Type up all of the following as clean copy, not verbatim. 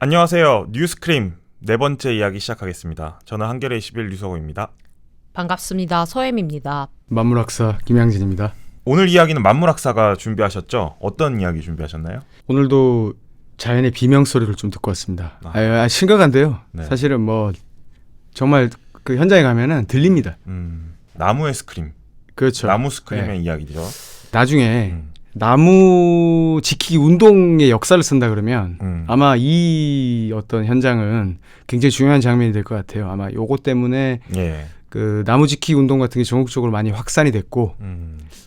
안녕하세요. 뉴스크림 네 번째 이야기 시작하겠습니다. 저는 한겨레 21 류서호입니다. 반갑습니다. 서엠입니다. 만물학사 김양진입니다. 오늘 이야기는 만물학사가 준비하셨죠? 어떤 이야기 준비하셨나요? 오늘도 자연의 비명소리를 좀 듣고 왔습니다. 심각한데요. 네. 사실은 뭐 정말 그 현장에 가면은 들립니다. 나무의 스크림. 그렇죠. 나무 스크림의 네. 이야기죠. 나중에 나무 지키기 운동의 역사를 쓴다 그러면 아마 이 어떤 현장은 굉장히 중요한 장면이 될 것 같아요. 아마 요거 때문에 예. 그 나무 지키기 운동 같은 게 전국적으로 많이 확산이 됐고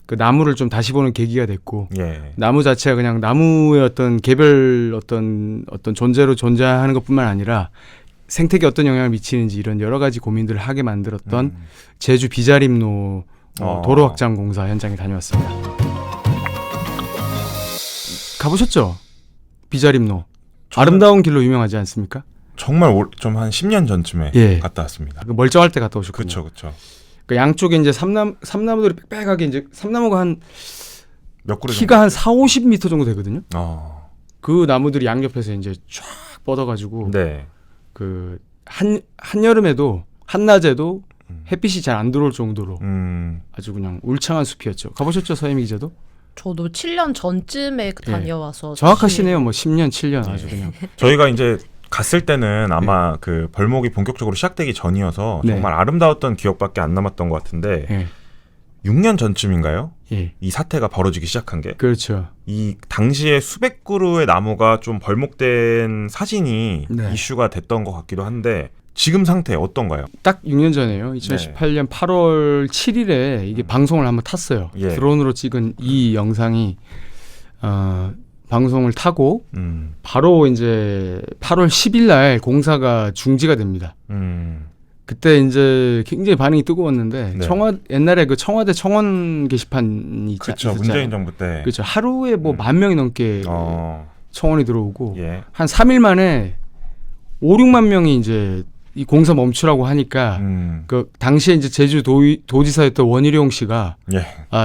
그 나무를 좀 다시 보는 계기가 됐고 예. 나무 자체가 그냥 나무의 어떤 개별 어떤 존재로 존재하는 것뿐만 아니라 생태계에 어떤 영향을 미치는지 이런 여러 가지 고민들을 하게 만들었던 제주 비자림로 도로 확장 공사 현장에 다녀왔습니다. 가보셨죠? 비자림로. 아름다운 길로 유명하지 않습니까? 정말 좀 한 10년 전쯤에 예. 갔다 왔습니다. 그 멀쩡할 때 갔다 오셨군요. 그렇죠. 그 양쪽에 이제 삼나무들이 빽빽하게 이제 삼나무가 한 몇 그루 키가 한 40-50m 정도 되거든요. 정도? 그 나무들이 양옆에서 이제 쫙 뻗어가지고 네. 그 한여름에도 한낮에도 햇빛이 잘 안 들어올 정도로 아주 그냥 울창한 숲이었죠. 가보셨죠, 서혜미 기자도? 저도 7년 전쯤에 다녀와서 정확하시네요. 뭐 10년, 7년 아주 그냥. 저희가 이제 갔을 때는 아마 그 벌목이 본격적으로 시작되기 전이어서 네. 정말 아름다웠던 기억밖에 안 남았던 것 같은데 예. 6년 전쯤인가요? 예. 이 사태가 벌어지기 시작한 게. 그렇죠. 이 당시에 수백 그루의 나무가 좀 벌목된 사진이 네. 이슈가 됐던 것 같기도 한데 지금 상태 어떤가요? 딱 6년 전에요. 2018년 8월 7일에 이게 방송을 한번 탔어요. 예. 드론으로 찍은 이 영상이 방송을 타고 바로 이제 8월 10일 날 공사가 중지가 됩니다. 그때 이제 굉장히 반응이 뜨거웠는데 네. 옛날에 그 청와대 청원 게시판이 그렇죠. 있었잖아요. 문재인 정부 때. 그렇죠. 하루에 뭐 10,000명이 넘게 청원이 들어오고 예. 한 3일 만에 5-6만 명이 이제 이 공사 멈추라고 하니까 그 당시에 이제 제주 도지사였던 원희룡 씨가 예.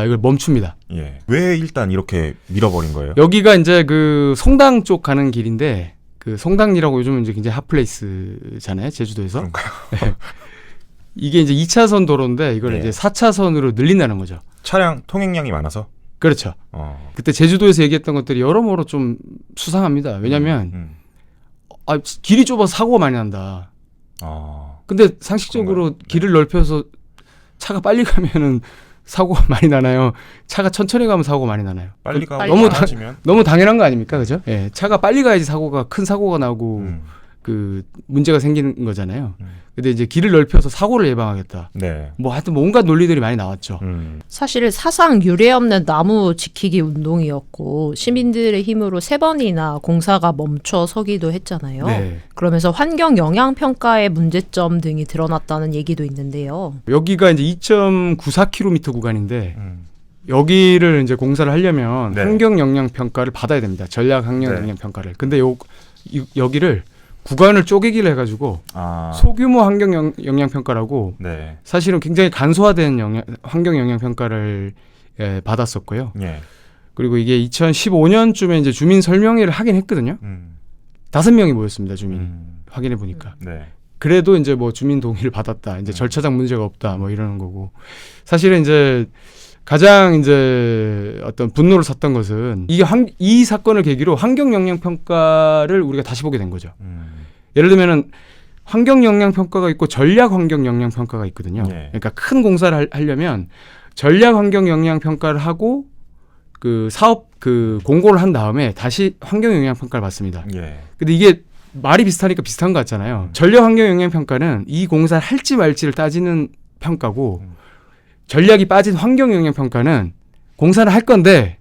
이걸 멈춥니다. 예. 왜 일단 이렇게 밀어버린 거예요? 여기가 이제 그 송당 쪽 가는 길인데 그 송당리라고 요즘은 이제 굉장히 핫플레이스잖아요, 제주도에서. 그런가요? 네. 이게 이제 2차선 도로인데 이걸 네. 이제 4차선으로 늘린다는 거죠. 차량 통행량이 많아서? 그렇죠. 그때 제주도에서 얘기했던 것들이 여러모로 좀 수상합니다. 왜냐하면 길이 좁아서 사고가 많이 난다. 근데 상식적으로 그런가요? 길을 넓혀서 차가 빨리 가면은 사고가 많이 나나요? 차가 천천히 가면 사고가 많이 나나요? 빨리 가고 너무 많아지면? 너무 당연한 거 아닙니까, 그죠? 예, 차가 빨리 가야지 큰 사고가 나고 그 문제가 생기는 거잖아요. 근데 이제 길을 넓혀서 사고를 예방하겠다. 네. 뭐 하여튼 온갖 논리들이 많이 나왔죠. 사실 사상 유례없는 나무 지키기 운동이었고 시민들의 힘으로 3번이나 공사가 멈춰서기도 했잖아요. 네. 그러면서 환경 영향 평가의 문제점 등이 드러났다는 얘기도 있는데요. 여기가 이제 2.94km 구간인데 여기를 이제 공사를 하려면 네. 환경 영향 평가를 받아야 됩니다. 전략 환경 네. 영향 평가를. 근데 여기를 구간을 쪼개기를 해가지고 소규모 환경 영향 평가라고 네. 사실은 굉장히 간소화된 환경 영향 평가를 받았었고요. 예. 그리고 이게 2015년쯤에 이제 주민 설명회를 하긴 했거든요. 5명이 모였습니다, 주민이. 확인해 보니까. 네. 그래도 이제 뭐 주민 동의를 받았다. 이제 절차상 문제가 없다. 뭐 이러는 거고. 사실은 이제 가장 이제 어떤 분노를 샀던 것은 이 사건을 계기로 환경 영향 평가를 우리가 다시 보게 된 거죠. 예를 들면은 환경 영향 평가가 있고 전략 환경 영향 평가가 있거든요. 예. 그러니까 큰 공사를 하려면 전략 환경 영향 평가를 하고 그 사업 그 공고를 한 다음에 다시 환경 영향 평가를 받습니다. 예. 근데 이게 말이 비슷하니까 비슷한 것 같잖아요. 전략 환경 영향 평가는 이 공사를 할지 말지를 따지는 평가고 전략이 빠진 환경 영향 평가는 공사를 할 건데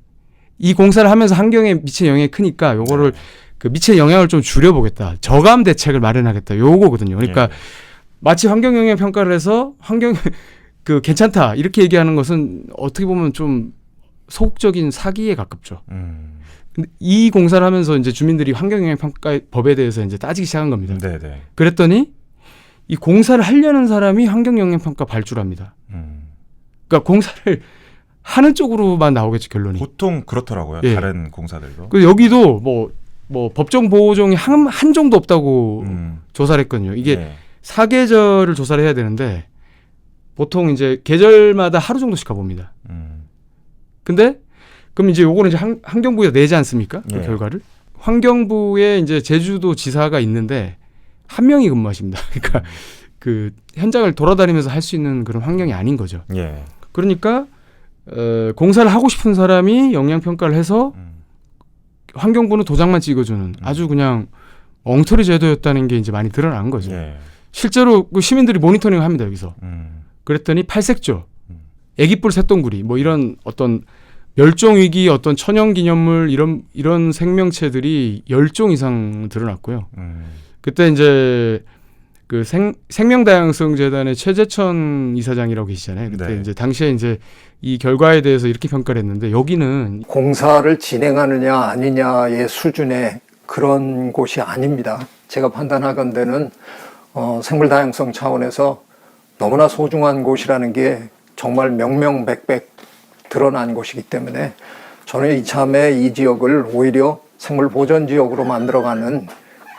이 공사를 하면서 환경에 미치는 영향이 크니까 요거를 그 미치는 영향을 좀 줄여보겠다. 저감 대책을 마련하겠다. 요거거든요. 그러니까 마치 환경 영향 평가를 해서 그 괜찮다 이렇게 얘기하는 것은 어떻게 보면 좀 소극적인 사기에 가깝죠. 근데 이 공사를 하면서 이제 주민들이 환경 영향 평가 법에 대해서 이제 따지기 시작한 겁니다. 네네. 그랬더니 이 공사를 하려는 사람이 환경 영향 평가 발주랍니다. 그러니까 공사를 하는 쪽으로만 나오겠죠, 결론이. 보통 그렇더라고요. 예. 다른 공사들도. 그 여기도 뭐 뭐 법정 보호종이 한 종도 없다고 조사를 했거든요. 이게 네. 사계절을 조사를 해야 되는데 보통 이제 계절마다 하루 정도씩 가봅니다. 근데 그럼 이제 요거는 이제 환경부에서 내지 않습니까? 그 예. 결과를 환경부에 이제 제주도 지사가 있는데 한 명이 근무하십니다. 그러니까 그 현장을 돌아다니면서 할 수 있는 그런 환경이 아닌 거죠. 예. 그러니까 공사를 하고 싶은 사람이 영향 평가를 해서 환경부는 도장만 찍어주는 아주 그냥 엉터리 제도였다는 게 이제 많이 드러난 거죠. 예. 실제로 그 시민들이 모니터링을 합니다 여기서. 그랬더니 팔색조, 애기뿔 새똥구리 뭐 이런 어떤 멸종 위기 어떤 천연기념물 이런 생명체들이 10종 이상 드러났고요. 그때 이제 그 생명다양성재단의 최재천 이사장이라고 계시잖아요. 그때 네. 이제 당시에 이제 이 결과에 대해서 이렇게 평가를 했는데 여기는 공사를 진행하느냐 아니냐의 수준의 그런 곳이 아닙니다. 제가 판단하건대는 생물다양성 차원에서 너무나 소중한 곳이라는 게 정말 명명백백 드러난 곳이기 때문에 저는 이참에 이 지역을 오히려 생물보전지역으로 만들어가는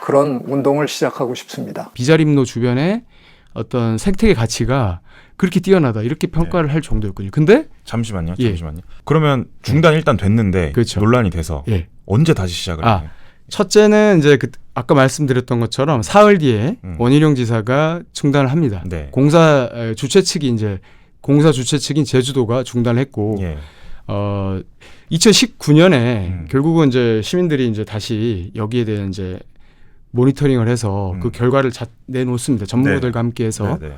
그런 운동을 시작하고 싶습니다. 비자림로 주변에 어떤 생태계 가치가 그렇게 뛰어나다 이렇게 평가를 할 정도였거든요. 근데 잠시만요. 예. 그러면 중단 일단 됐는데 그렇죠. 논란이 돼서 예. 언제 다시 시작을 아, 해요? 첫째는 이제 아까 말씀드렸던 것처럼 사흘 뒤에 원희룡 지사가 중단을 합니다. 네. 공사 주최 측인 제주도가 중단을 했고 예. 2019년에 결국은 이제 시민들이 이제 다시 여기에 대한 이제 모니터링을 해서 그 결과를 내놓습니다. 전문가들과 함께해서 네, 네.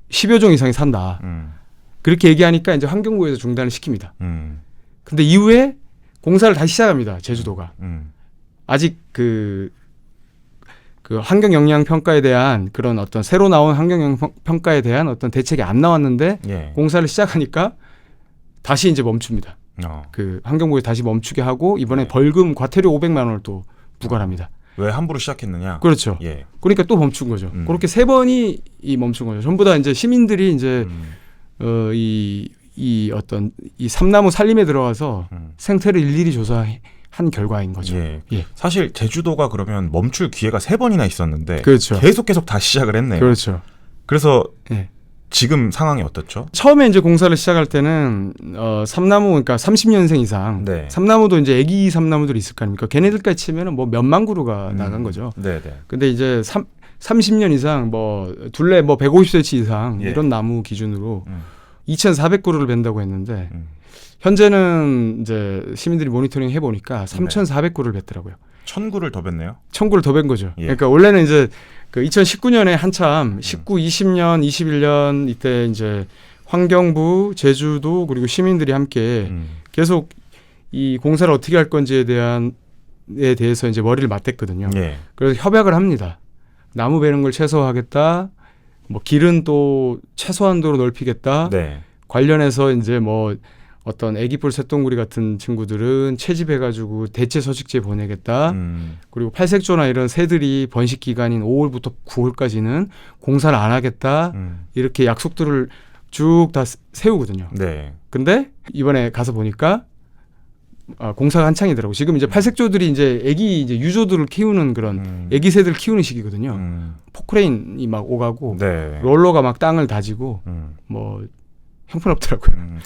10여 종 이상이 산다. 그렇게 얘기하니까 이제 환경부에서 중단을 시킵니다. 근데 이후에 공사를 다시 시작합니다. 제주도가. 아직 그 환경 영향 평가에 대한 그런 어떤 새로 나온 환경 영향 평가에 대한 어떤 대책이 안 나왔는데 예. 공사를 시작하니까 다시 이제 멈춥니다. 그 환경부에 다시 멈추게 하고 이번에 네. 벌금 과태료 500만 원을 또 부과합니다. 왜 함부로 시작했느냐? 그렇죠. 예. 그러니까 또 멈춘 거죠. 그렇게 3번이 멈춘 거죠. 전부 다 이제 시민들이 이제 이 어떤 이 삼나무 살림에 들어가서 생태를 일일이 조사한 결과인 거죠. 예. 예. 사실 제주도가 그러면 멈출 기회가 3번이나 있었는데 그렇죠. 계속 다시 시작을 했네요. 그렇죠. 그래서 예. 지금 상황이 어떻죠? 처음에 이제 공사를 시작할 때는 삼나무 그러니까 30년생 이상 네. 삼나무도 이제 애기 삼나무들이 있을 거 아닙니까? 걔네들까지 치면은 뭐 몇만 그루가 나간 거죠. 네, 네. 근데 이제 30년 이상 뭐 둘레 뭐 150cm 이상 예. 이런 나무 기준으로 2,400그루를 벤다고 했는데 현재는 이제 시민들이 모니터링 해보니까 3,400그루를 뱉더라고요. 1,000구를 더 뱉네요. 1,000그루를 더 벤 거죠. 예. 그러니까 원래는 이제 그 2019년에 한참 19, 20년, 21년 이때 이제 환경부, 제주도 그리고 시민들이 함께 계속 이 공사를 어떻게 할 건지에 대해서 이제 머리를 맞댔거든요. 예. 그래서 협약을 합니다. 나무 베는 걸 최소화하겠다. 뭐 길은 또 최소한도로 넓히겠다. 네. 관련해서 이제 뭐 어떤 애기뿔 새똥구리 같은 친구들은 채집해가지고 대체 서식지에 보내겠다. 그리고 팔색조나 이런 새들이 번식 기간인 5월부터 9월까지는 공사를 안 하겠다. 이렇게 약속들을 쭉 다 세우거든요. 네. 근데 이번에 가서 보니까 공사가 한창이더라고. 지금 이제 팔색조들이 이제 애기 이제 유조들을 키우는 그런 애기 새들 키우는 시기거든요. 포크레인이 막 오가고 네. 롤러가 막 땅을 다지고 뭐 형편없더라고요.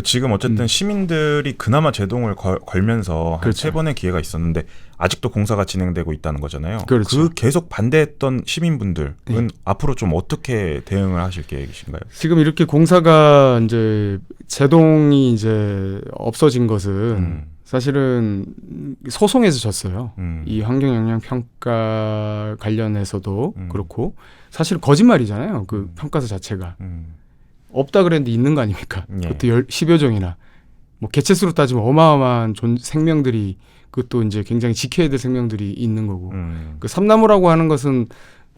지금 어쨌든 시민들이 그나마 제동을 걸면서 한 그렇죠. 3번의 기회가 있었는데 아직도 공사가 진행되고 있다는 거잖아요. 그렇죠. 그 계속 반대했던 시민분들은 네. 앞으로 좀 어떻게 대응을 하실 계획이신가요? 지금 이렇게 공사가 이제 제동이 이제 없어진 것은 사실은 소송에서 졌어요. 이 환경 영향 평가 관련해서도 그렇고 사실 거짓말이잖아요. 그 평가서 자체가. 없다 그랬는데 있는 거 아닙니까? 예. 그것도 10여 종이나 뭐 개체수로 따지면 어마어마한 생명들이 그것도 이제 굉장히 지켜야 될 생명들이 있는 거고 그 삼나무라고 하는 것은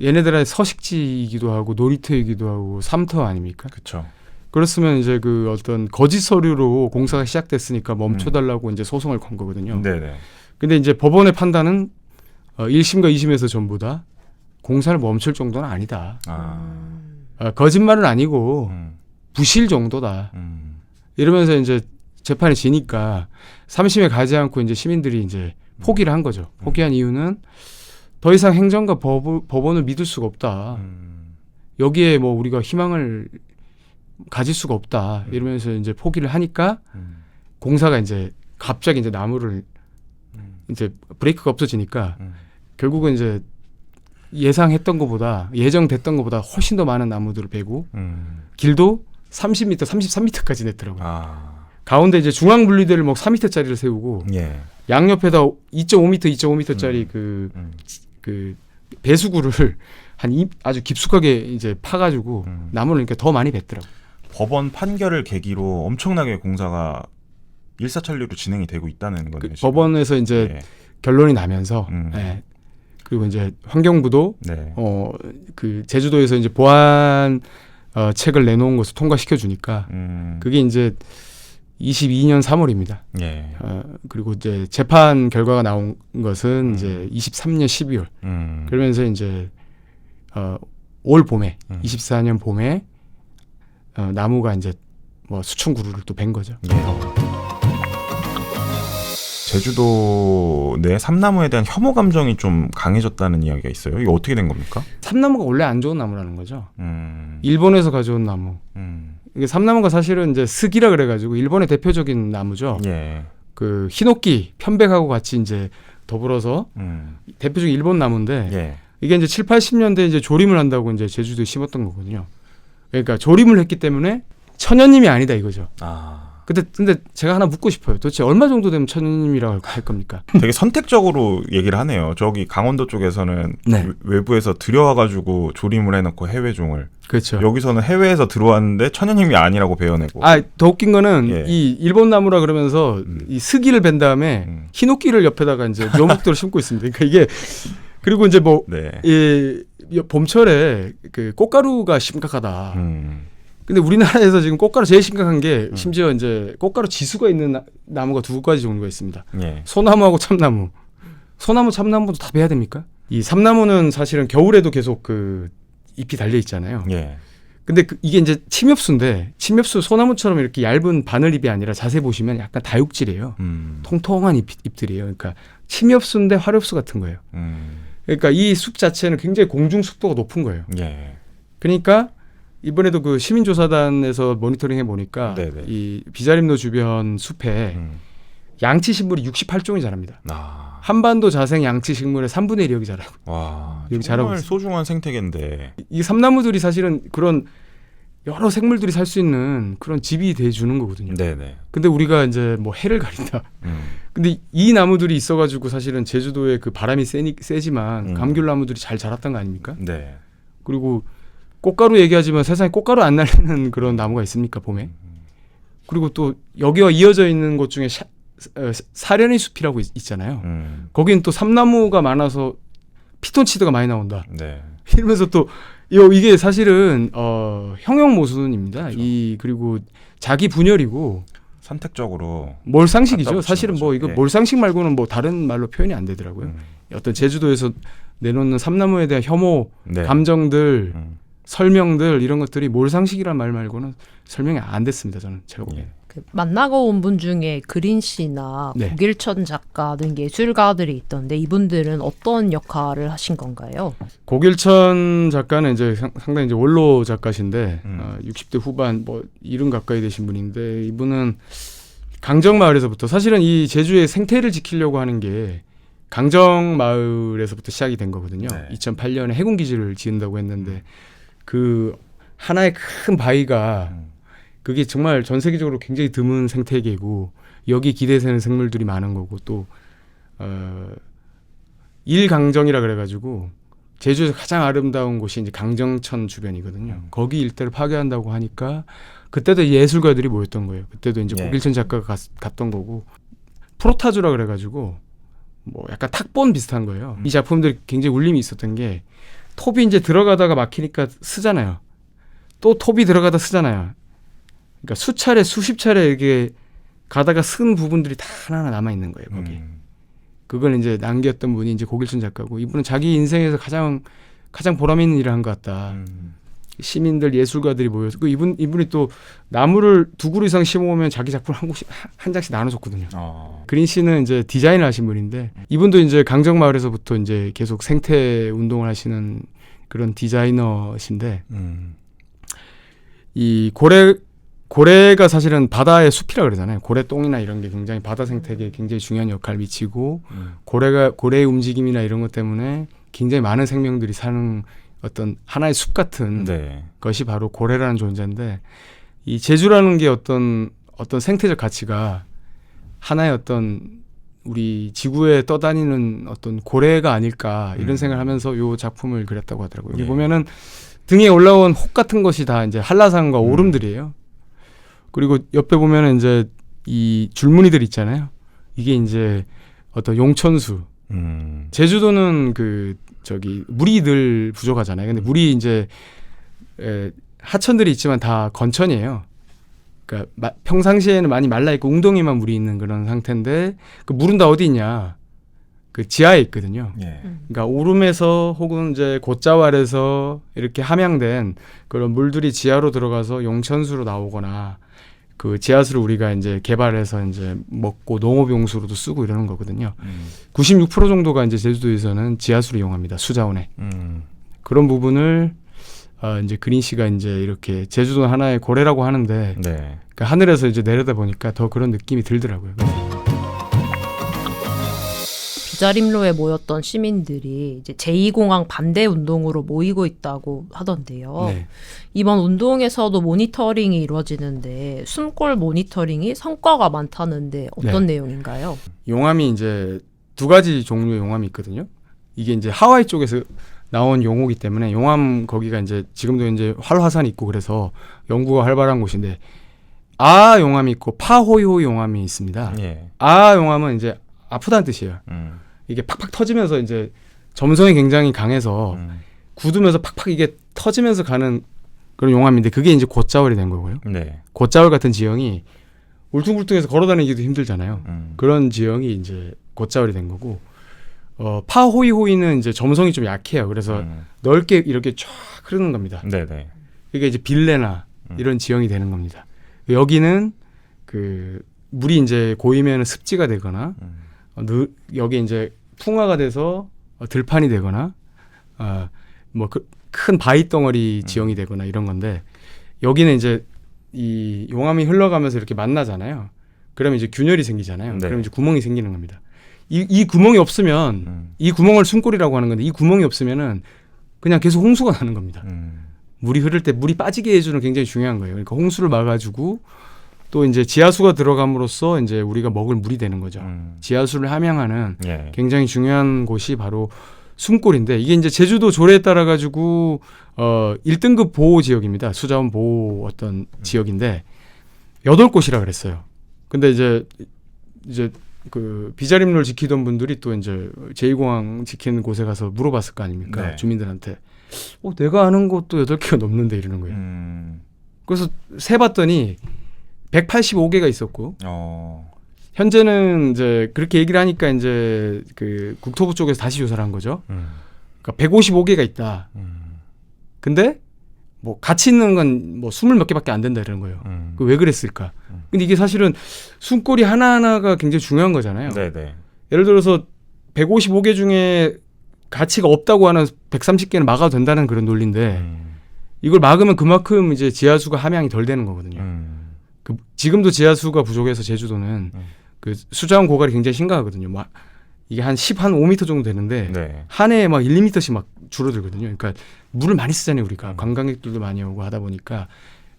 얘네들의 서식지이기도 하고 놀이터이기도 하고 삼터 아닙니까? 그렇죠. 그렇으면 이제 그 어떤 거짓 서류로 공사가 시작됐으니까 멈춰달라고 이제 소송을 건 거거든요. 네네. 근데 이제 법원의 판단은 1심과 2심에서 전부 다 공사를 멈출 정도는 아니다. 거짓말은 아니고 부실 정도다. 이러면서 이제 재판이 지니까 3심에 가지 않고 이제 시민들이 이제 포기를 한 거죠. 포기한 이유는 더 이상 행정과 법원을 믿을 수가 없다. 여기에 뭐 우리가 희망을 가질 수가 없다. 이러면서 이제 포기를 하니까 공사가 이제 갑자기 이제 나무를 이제 브레이크가 없어지니까 결국은 이제 예정됐던 것보다 훨씬 더 많은 나무들을 베고 길도 30m, 33m까지 냈더라고요. 가운데 이제 중앙 분리대를 뭐 4m짜리를 세우고 예. 양옆에다 2.5m짜리 그 배수구를 아주 깊숙하게 이제 파가지고 나무를 이렇게 더 많이 뱉더라고요. 법원 판결을 계기로 엄청나게 공사가 일사천리로 진행이 되고 있다는 거네요. 지금. 법원에서 이제 예. 결론이 나면서 예. 그리고 이제 환경부도 네. 그 제주도에서 이제 보안 책을 내놓은 것을 통과시켜 주니까 그게 이제 22년 3월입니다. 예. 그리고 이제 재판 결과가 나온 것은 이제 23년 12월. 그러면서 이제 올 봄에 24년 봄에 나무가 이제 뭐 수천 그루를 또 벤 거죠. 예. 제주도 내 삼나무에 대한 혐오 감정이 좀 강해졌다는 이야기가 있어요. 이거 어떻게 된 겁니까? 삼나무가 원래 안 좋은 나무라는 거죠. 일본에서 가져온 나무. 이게 삼나무가 사실은 이제 스기라 그래가지고 일본의 대표적인 나무죠. 예. 그 히노키, 편백하고 같이 이제 더불어서 대표적인 일본 나무인데 예. 이게 이제 7, 80년대 이제 조림을 한다고 이제 제주도에 심었던 거거든요. 그러니까 조림을 했기 때문에 천연님이 아니다 이거죠. 근데 제가 하나 묻고 싶어요. 도대체 얼마 정도 되면 천연님이라고 할 겁니까? 되게 선택적으로 얘기를 하네요. 저기 강원도 쪽에서는 네. 외부에서 들여와가지고 조림을 해놓고 해외종을. 그렇죠. 여기서는 해외에서 들어왔는데 천연님이 아니라고 배워내고. 더 웃긴 거는 예. 이 일본 나무라 그러면서 이 스기를 벤 다음에 히노키를 옆에다가 이제 묘목도를 심고 있습니다. 그러니까 이게 그리고 이제 뭐 네. 봄철에 그 꽃가루가 심각하다. 근데 우리나라에서 지금 꽃가루 제일 심각한 게 심지어 이제 꽃가루 지수가 있는 나무가 두 가지 종류가 있습니다. 예. 소나무하고 참나무. 소나무, 참나무도 다 베야 됩니까? 이 삼나무는 사실은 겨울에도 계속 그 잎이 달려 있잖아요. 예. 근데 이게 이제 침엽수인데 침엽수 소나무처럼 이렇게 얇은 바늘잎이 아니라 자세히 보시면 약간 다육질이에요. 통통한 잎들이에요. 그러니까 침엽수인데 화렵수 같은 거예요. 그러니까 이 숲 자체는 굉장히 공중 습도가 높은 거예요. 예. 그러니까 이번에도 그 시민조사단에서 모니터링 해보니까 네네. 이 비자림로 주변 숲에 양치식물이 68종이 자랍니다. 한반도 자생 양치식물의 3분의 1이 여기 자라고. 와, 여기 자라고 정말 있어요. 소중한 생태계인데. 이 삼나무들이 사실은 그런 여러 생물들이 살 수 있는 그런 집이 돼주는 거거든요. 네네. 근데 우리가 이제 뭐 해를 가린다. 근데 이 나무들이 있어가지고 사실은 제주도에 그 바람이 세지만 감귤나무들이 잘 자랐던 거 아닙니까? 네. 그리고 꽃가루 얘기하지만 세상에 꽃가루 안 날리는 그런 나무가 있습니까 봄에? 그리고 또 여기와 이어져 있는 곳 중에 사려니 숲이라고 있잖아요. 거긴 또 삼나무가 많아서 피톤치드가 많이 나온다. 네. 이러면서 또 이게 사실은 형용모순입니다. 그렇죠. 그리고 자기 분열이고 선택적으로 몰상식이죠. 갖다 사실은 붙이는 뭐 거죠. 이거 예. 몰상식 말고는 뭐 다른 말로 표현이 안 되더라고요. 어떤 제주도에서 내놓는 삼나무에 대한 혐오, 네. 감정들, 설명들 이런 것들이 몰상식이란 말 말고는 설명이 안 됐습니다. 저는 제가 보기에는. 만나고 온 분 중에 그린 씨나 네. 고길천 작가 등 예술가들이 있던데 이분들은 어떤 역할을 하신 건가요? 고길천 작가는 이제 상당히 이제 원로 작가신데 60대 후반 뭐 70 가까이 되신 분인데 이분은 강정마을에서부터 사실은 이 제주의 생태를 지키려고 하는 게 강정마을에서부터 시작이 된 거거든요. 네. 2008년에 해군기지를 지은다고 했는데 그 하나의 큰 바위가 그게 정말 전 세계적으로 굉장히 드문 생태계고 여기 기대되는 생물들이 많은 거고 또 일강정이라 그래가지고 제주에서 가장 아름다운 곳이 이제 강정천 주변이거든요. 거기 일대를 파괴한다고 하니까 그때도 예술가들이 모였던 거예요. 그때도 이제 네. 고길천 작가가 갔던 거고 프로타주라 그래가지고 뭐 약간 탁본 비슷한 거예요. 이 작품들이 굉장히 울림이 있었던 게 톱이 이제 들어가다가 막히니까 쓰잖아요. 또 톱이 들어가다 쓰잖아요. 그러니까 수차례 수십 차례 이렇게 가다가 쓴 부분들이 다 하나하나 남아 있는 거예요. 거기. 그걸 이제 남겼던 분이 이제 고길천 작가고 이분은 자기 인생에서 가장 보람 있는 일을 한 것 같다. 시민들 예술가들이 모여서 이분이 또 나무를 2그루 이상 심어오면 자기 작품 한 장씩 나눠줬거든요. 그린 씨는 이제 디자인을 하신 분인데 이분도 이제 강정마을에서부터 이제 계속 생태 운동을 하시는 그런 디자이너신데 이 고래가 사실은 바다의 숲이라 그러잖아요. 고래똥이나 이런 게 굉장히 바다 생태계에 굉장히 중요한 역할을 미치고 고래의 움직임이나 이런 것 때문에 굉장히 많은 생명들이 사는 어떤 하나의 숲 같은 네. 것이 바로 고래라는 존재인데 이 제주라는 게 어떤 생태적 가치가 하나의 어떤 우리 지구에 떠다니는 어떤 고래가 아닐까 이런 생각을 하면서 이 작품을 그렸다고 하더라고요. 여기 예. 보면은 등에 올라온 혹 같은 것이 다 이제 한라산과 오름들이에요. 그리고 옆에 보면은 이제 이 줄무늬들 있잖아요. 이게 이제 어떤 용천수. 제주도는 물이 늘 부족하잖아요. 근데 물이 이제 하천들이 있지만 다 건천이에요. 그러니까 평상시에는 많이 말라 있고 웅덩이만 물이 있는 그런 상태인데 그 물은 다 어디 있냐? 그 지하에 있거든요. 예. 그러니까 오름에서 혹은 이제 곶자왈에서 이렇게 함양된 그런 물들이 지하로 들어가서 용천수로 나오거나 그 지하수를 우리가 이제 개발해서 이제 먹고 농업용수로도 쓰고 이러는 거거든요. 96% 정도가 이제 제주도에서는 지하수를 이용합니다. 수자원에. 그런 부분을 이제 그린 씨가 이제 이렇게 제주도 하나의 고래라고 하는데 네. 그러니까 하늘에서 이제 내려다 보니까 더 그런 느낌이 들더라고요. 비자림로에 모였던 시민들이 이제 제2공항 반대 운동으로 모이고 있다고 하던데요. 네. 이번 운동에서도 모니터링이 이루어지는데 숨골 모니터링이 성과가 많다는데 어떤 내용인가요? 용암이 이제 2가지 종류의 용암이 있거든요. 이게 이제 하와이 쪽에서 나온 용어이기 때문에 용암 거기가 이제 지금도 이제 활화산이 있고 그래서 연구가 활발한 곳인데 아 용암이 있고 파호이호이 용암이 있습니다. 예. 아 용암은 이제 아프다는 뜻이에요. 이게 팍팍 터지면서 이제 점성이 굉장히 강해서 굳으면서 팍팍 이게 터지면서 가는 그런 용암인데 그게 이제 곶자월이 된 거고요. 네. 곶자월 같은 지형이 울퉁불퉁해서 걸어다니기도 힘들잖아요. 그런 지형이 이제 곶자월이 된 거고 파호이호이는 이제 점성이 좀 약해요. 그래서 넓게 이렇게 쫙 흐르는 겁니다. 네네. 이게 이제 빌레나 이런 지형이 되는 겁니다. 여기는 그 물이 이제 고이면 습지가 되거나 여기 이제 풍화가 돼서 들판이 되거나 뭐 큰 바위 덩어리 지형이 되거나 이런 건데 여기는 이제 이 용암이 흘러가면서 이렇게 만나잖아요. 그러면 이제 균열이 생기잖아요. 네. 그럼 이제 구멍이 생기는 겁니다. 이 구멍이 없으면 이 구멍을 숨골이라고 하는 건데 이 구멍이 없으면은 그냥 계속 홍수가 나는 겁니다. 물이 흐를 때 물이 빠지게 해주는 굉장히 중요한 거예요. 그러니까 홍수를 막아주고 또 이제 지하수가 들어감으로써 이제 우리가 먹을 물이 되는 거죠. 지하수를 함양하는 예. 굉장히 중요한 곳이 바로 숨골인데 이게 이제 제주도 조례에 따라 가지고 1등급 보호 지역입니다. 수자원 보호 어떤 지역인데 8곳이라 그랬어요. 근데 이제 그 비자림로를 지키던 분들이 또 이제 제2공항 지키는 곳에 가서 물어봤을 거 아닙니까? 네. 주민들한테. 내가 아는 곳도 8개가 넘는데 이러는 거예요. 그래서 세봤더니 185개가 있었고 현재는 이제 그렇게 얘기를 하니까 이제 그 국토부 쪽에서 다시 조사를 한 거죠. 그러니까 155개가 있다. 근데 뭐 가치 있는 건 뭐 20몇 개밖에 안 된다 이러는 거예요. 왜 그랬을까? 근데 이게 사실은 숨골이 하나하나가 굉장히 중요한 거잖아요. 네네. 예를 들어서 155개 중에 가치가 없다고 하는 130개는 막아도 된다는 그런 논리인데 이걸 막으면 그만큼 이제 지하수가 함양이 덜 되는 거거든요. 지금도 지하수가 부족해서 제주도는 그 수자원 고갈이 굉장히 심각하거든요. 막 이게 한 5m 정도 되는데 네. 한 해에 막 1, 2m씩 막 줄어들거든요. 그러니까 물을 많이 쓰잖아요. 우리가 관광객들도 많이 오고 하다 보니까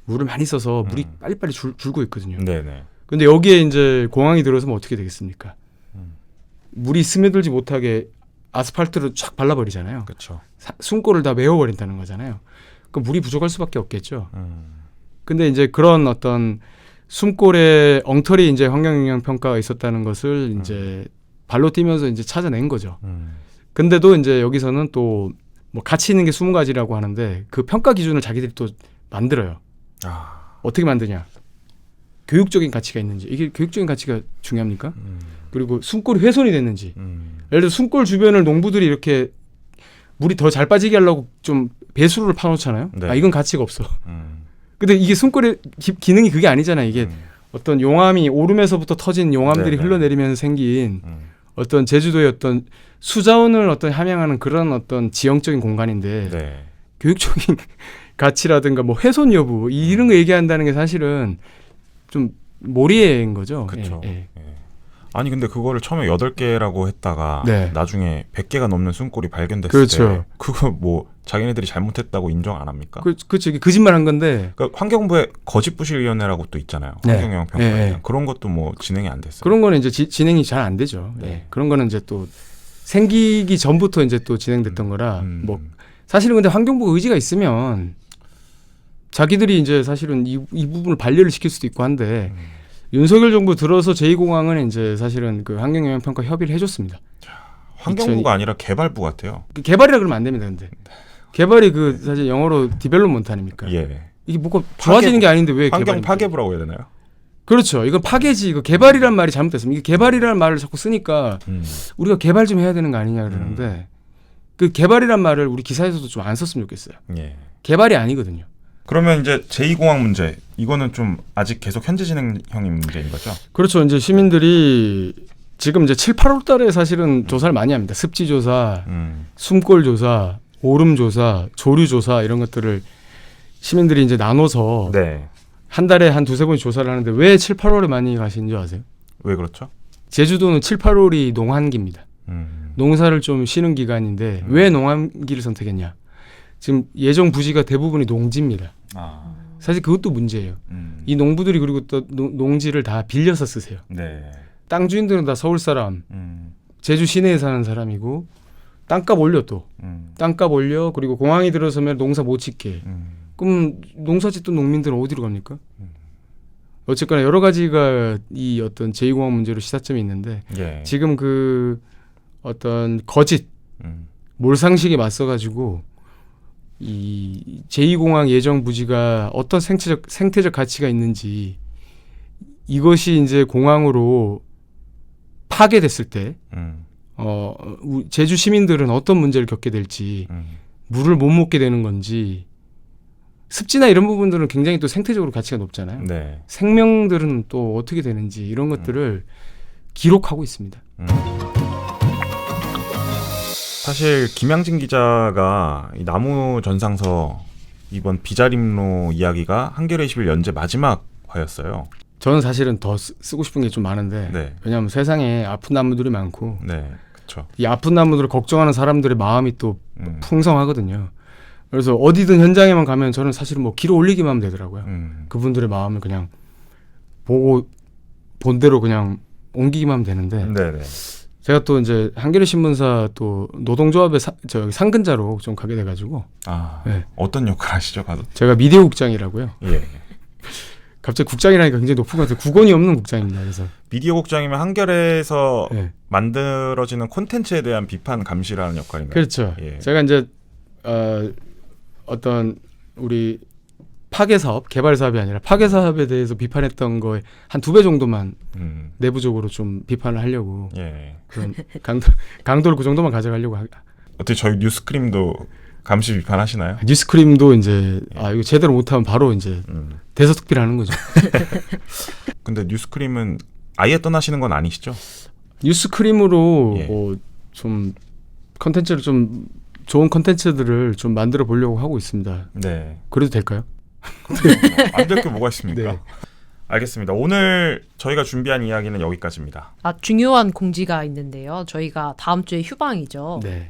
물을 많이 써서 물이 빨리빨리 줄고 있거든요. 네네. 근데 여기에 이제 공항이 들어서면 어떻게 되겠습니까? 물이 스며들지 못하게 아스팔트로 쫙 발라버리잖아요. 그렇죠. 숨골을 다 메워버린다는 거잖아요. 그럼 물이 부족할 수밖에 없겠죠. 근데 이제 그런 어떤 숨골에 엉터리 이제 환경영향 평가가 있었다는 것을 이제 발로 뛰면서 이제 찾아낸 거죠. 근데도 이제 여기서는 또 뭐 가치 있는 게 20가지라고 하는데 그 평가 기준을 자기들이 또 만들어요. 어떻게 만드냐? 교육적인 가치가 있는지. 이게 교육적인 가치가 중요합니까? 그리고 숨골이 훼손이 됐는지. 예를 들어 숨골 주변을 농부들이 이렇게 물이 더 잘 빠지게 하려고 좀 배수로를 파놓잖아요. 네. 아 이건 가치가 없어. 음. 근데 이게 숨골의 기능이 그게 아니잖아요. 이게 어떤 용암이 오름에서부터 터진 용암들이 네네. 흘러내리면서 생긴 음. 어떤 제주도의 어떤 수자원을 어떤 함양하는 그런 어떤 지형적인 공간인데 네. 교육적인 가치라든가 뭐 훼손 여부 이런 거 얘기한다는 게 사실은 좀 몰이인 거죠. 그렇죠. 예, 예. 아니 근데 그거를 처음에 8개라고 했다가 네. 나중에 100개가 넘는 숨골이 발견됐을 그렇죠. 때 그거 뭐 자기네들이 잘못했다고 인정 안 합니까? 그렇죠. 이게 거짓말한 건데 그러니까 환경부에 거짓부실위원회라고 또 있잖아요. 네. 환경영향평가에 네, 대한. 네. 그런 것도 뭐 진행이 안 됐어요. 그런 거는 이제 진행이 잘 안 되죠. 네. 예. 그런 거는 이제 또 생기기 전부터 이제 또 진행됐던 거라 뭐 음. 사실은 근데 환경부 의지가 있으면 자기들이 이제 사실은 이 부분을 반려를 시킬 수도 있고 한데 윤석열 정부 들어서 제2공항은 이제 사실은 그 환경영향평가 협의를 해줬습니다. 환경부가 아니라 개발부 같아요. 그 개발이라 그러면 안 됩니다. 근데 개발이 그 사실 영어로 디벨롭먼트 아닙니까? 예. 이게 뭐가 좋아지는 게 아닌데 왜 환경 개발입니까? 파괴부라고 해야 되나요? 그렇죠. 이건 파괴지. 이거 개발이란 말이 잘못됐습니다. 이게 개발이라는 말을 자꾸 쓰니까 우리가 개발 좀 해야 되는 거 아니냐 그러는데 그 개발이란 말을 우리 기사에서도 좀 안 썼으면 좋겠어요. 예. 개발이 아니거든요. 그러면 이제 제2공항 문제 이거는 좀 아직 계속 현재 진행형인 문제인 거죠? 그렇죠. 이제 시민들이 지금 이제 7, 8월 달에 사실은 조사를 많이 합니다. 습지 조사, 숨골 조사, 오름 조사, 조류 조사 이런 것들을 시민들이 이제 나눠서 네. 한 달에 한 두세 번 조사를 하는데 왜 7, 8월에 많이 가시는 줄 아세요? 왜 그렇죠? 제주도는 7, 8월이 농한기입니다. 농사를 좀 쉬는 기간인데 왜 농한기를 선택했냐? 지금 예정 부지가 대부분이 농지입니다. 아. 사실 그것도 문제예요. 이 농부들이 그리고 또 농지를 다 빌려서 쓰세요. 네. 땅 주인들은 다 서울 사람, 제주 시내에 사는 사람이고 땅값 올려 또 땅값 올려 그리고 공항이 들어서면 농사 못 짓게. 그럼 농사 짓던 농민들은 어디로 갑니까? 어쨌거나 여러 가지가 이 어떤 제2공항 문제로 시사점이 있는데 예. 지금 그 어떤 거짓 몰상식에 맞서가지고 이 제2공항 예정 부지가 어떤 생태적 가치가 있는지 이것이 이제 공항으로 파괴됐을 때 제주 시민들은 어떤 문제를 겪게 될지 물을 못 먹게 되는 건지 습지나 이런 부분들은 굉장히 또 생태적으로 가치가 높잖아요. 네. 생명들은 또 어떻게 되는지 이런 것들을 기록하고 있습니다. 사실 김양진 기자가 이 나무 전상서 이번 비자림로 이야기가 한겨레 20일 연재 마지막 화였어요. 저는 사실은 더 쓰고 싶은 게 좀 많은데 네. 왜냐하면 세상에 아픈 나무들이 많고 네, 그렇죠. 이 아픈 나무들을 걱정하는 사람들의 마음이 또 풍성하거든요. 그래서 어디든 현장에만 가면 저는 사실은 뭐 길어 올리기만 하면 되더라고요. 그분들의 마음을 그냥 보고 본 대로 그냥 옮기기만 하면 되는데 네네. 제가 또 이제 한겨레 신문사 또 노동조합의 상근자로 좀 가게 돼가지고 아, 네. 어떤 역할 하시죠, 가도? 제가 미디어 국장이라고요. 예. 갑자기 국장이라니까 굉장히 높은 것 같아요. 국원이 없는 국장입니다. 그래서 미디어 국장이면 한겨레에서 네. 만들어지는 콘텐츠에 대한 비판 감시라는 역할인가요? 그렇죠. 예. 제가 이제 어떤 우리 파괴 사업, 개발 사업이 아니라 파괴 사업에 대해서 비판했던 거에 한 2배 정도만 내부적으로 좀 비판을 하려고 예. 그런 강도를 그 정도만 가져가려고 어떻게 저희 뉴스크림도 감시 비판하시나요? 뉴스크림도 이제 이거 제대로 못하면 바로 이제 대서특필하는 거죠. 근데 뉴스크림은 아예 떠나시는 건 아니시죠? 뉴스크림으로 예. 좀 컨텐츠를 좀 좋은 컨텐츠들을 좀 만들어 보려고 하고 있습니다. 네. 그래도 될까요? 안 될 게 뭐가 있습니까? 네. 알겠습니다. 오늘 저희가 준비한 이야기는 여기까지입니다. 중요한 공지가 있는데요. 저희가 다음 주에 휴방이죠. 네.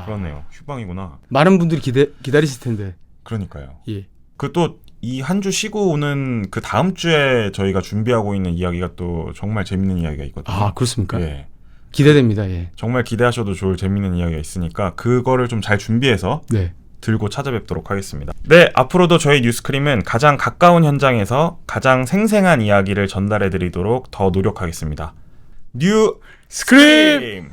그렇네요. 휴방이구나. 많은 분들이 기다리실 텐데. 그러니까요. 예. 그 또 이 한 주 쉬고 오는 그 다음 주에 저희가 준비하고 있는 이야기가 또 정말 재밌는 이야기가 있거든요. 그렇습니까? 예. 기대됩니다. 예. 정말 기대하셔도 좋을 재밌는 이야기가 있으니까 그거를 좀 잘 준비해서 네. 들고 찾아뵙도록 하겠습니다. 네, 앞으로도 저희 뉴스크림은 가장 가까운 현장에서 가장 생생한 이야기를 전달해드리도록 더 노력하겠습니다. 뉴스크림!